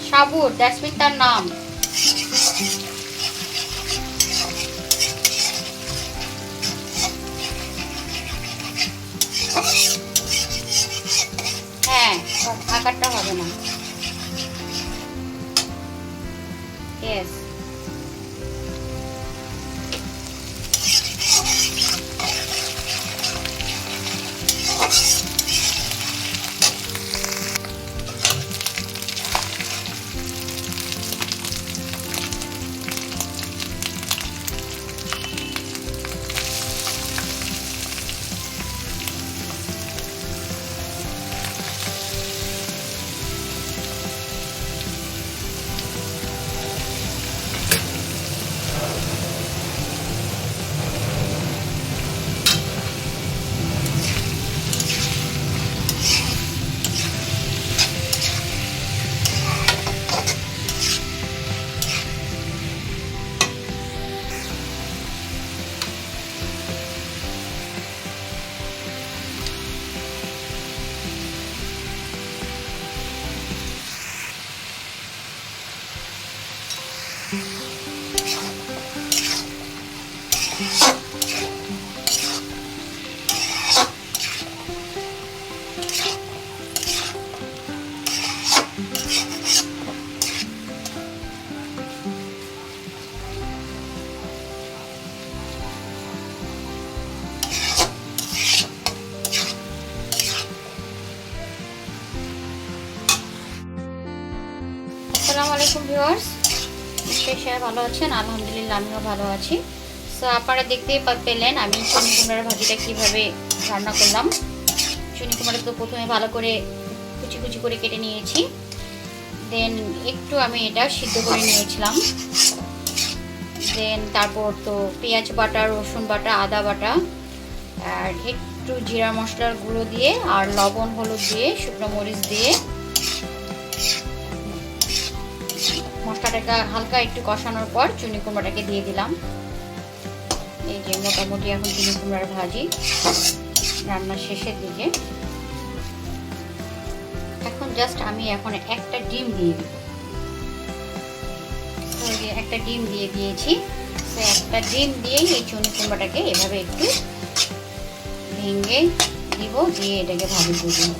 Sabur, that's mean তার নাম। হ্যাঁ, আকারটা হবে না। ইয়েস। আসসালামু আলাইকুম ভিউয়ার্স, নিশ্চয়ই সবাই ভালো আছেন। আলহামদুলিল্লাহ আমিও ভালো আছি। সো আপনারা দেখতেই পেলেন আমি চুনি কুমড়ার ভাজিটা কিভাবে রান্না করলাম। চুনি কুমড়া তো প্রথমে ভালো করে কুচি কুচি করে কেটে নিয়েছি, দেন একটু আমি এটা সিদ্ধ করে নিয়েছিলাম। দেন তারপর তো পেঁয়াজ বাটা, রসুন বাটা, আদা বাটা আর একটু জিরা মশলার গুঁড়ো দিয়ে আর লবণ হলুদ দিয়ে শুকনো মরিচ দিয়ে মশলাটাকে হালকা একটু কষানোর পর চুনি কুমড়াটাকে দিয়ে দিলাম। এই যে মোটামুটি এখন চুনি কুমড়ার ভাজি রান্নার শেষের দিকে। এখন জাস্ট আমি একটা ডিম দিয়ে দিব। একটা ডিম দিয়ে দিয়েছি। তো একটা ডিম দিয়েই এই চুনি কুমড়াটাকে এভাবে একটু ভেঙে দিব, দিয়ে এটাকে ভাজি করে দিব।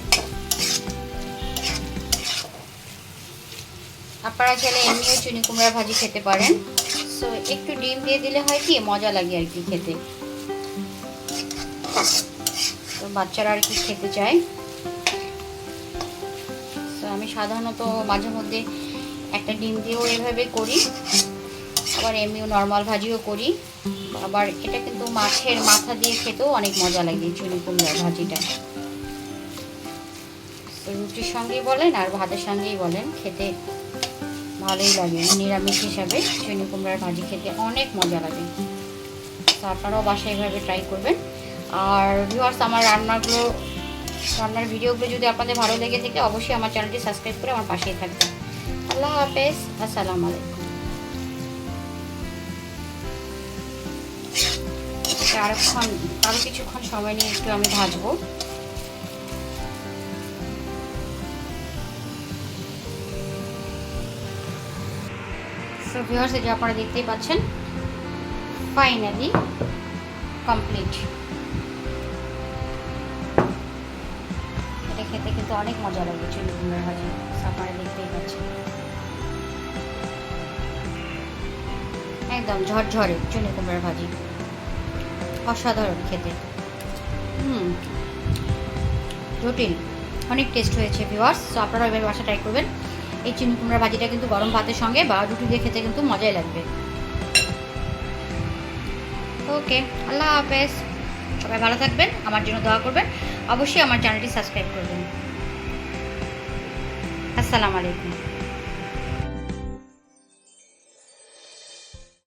আপনারা চাইলে এমনিও চুনি কুমড়া ভাজি খেতে পারেন। সো একটু ডিম দিয়ে দিলে হয় কি মজা লাগে আর কি খেতে, তো বাচ্চারা আর কি খেতে চায়। তো আমি সাধারণত মাঝে মধ্যে একটা ডিম দিয়েও এভাবে করি, আবার এমনিও নর্মাল ভাজিও করি। আবার এটা কিন্তু মাছের মাথা দিয়ে খেতেও অনেক মজা লাগে চুনি কুমড়ার ভাজিটা। তো রুটির সঙ্গেই বলেন আর ভাতের সঙ্গেই বলেন, খেতে ভালোই লাগে। নিরামিষ হিসাবে চুনি কুমড়ার ভাজি খেতে অনেক মজা লাগে। তো আপনারাও বাসায় এভাবে ট্রাই করবেন। আর ভিউয়ার্স, আমার রান্নার ভিডিওগুলো যদি আপনাদের ভালো লেগে থাকে অবশ্যই আমার চ্যানেলটি সাবস্ক্রাইব করে আমার পাশেই থাকবেন। আল্লাহ হাফেজ, আসসালামু আলাইকুম। আরো কিছুক্ষণ সময় নিয়ে একটু আমি ভাজবো। সো ভিউয়ার্স, এই যে আপনারা দেখতেই পাচ্ছেন ফাইনালি কমপ্লিট। এটা খেতে কিন্তু অনেক মজা লাগে চুনি কুমড়ার ভাজি। আপনারা দেখতেই পাচ্ছেন একদম ঝরঝরে চুনি কুমড়ার ভাজি, অসাধারণ খেতে। জটিল, অনেক টেস্ট হয়েছে ভিউয়ার্স। সো আপনারা এভাবে বাসা ট্রাই করবেন। এই চুনি কুমড়ার ভাজিটা কিন্তু গরম ভাতের সঙ্গে বা রুটি দিয়ে খেতে কিন্তু মজাই লাগবে। ওকে, আল্লাহ হাফেজ, সবাই ভালো থাকবেন, আমার জন্য দোয়া করবেন, অবশ্যই আমার চ্যানেলটি সাবস্ক্রাইব করবেন। আসসালামু আলাইকুম।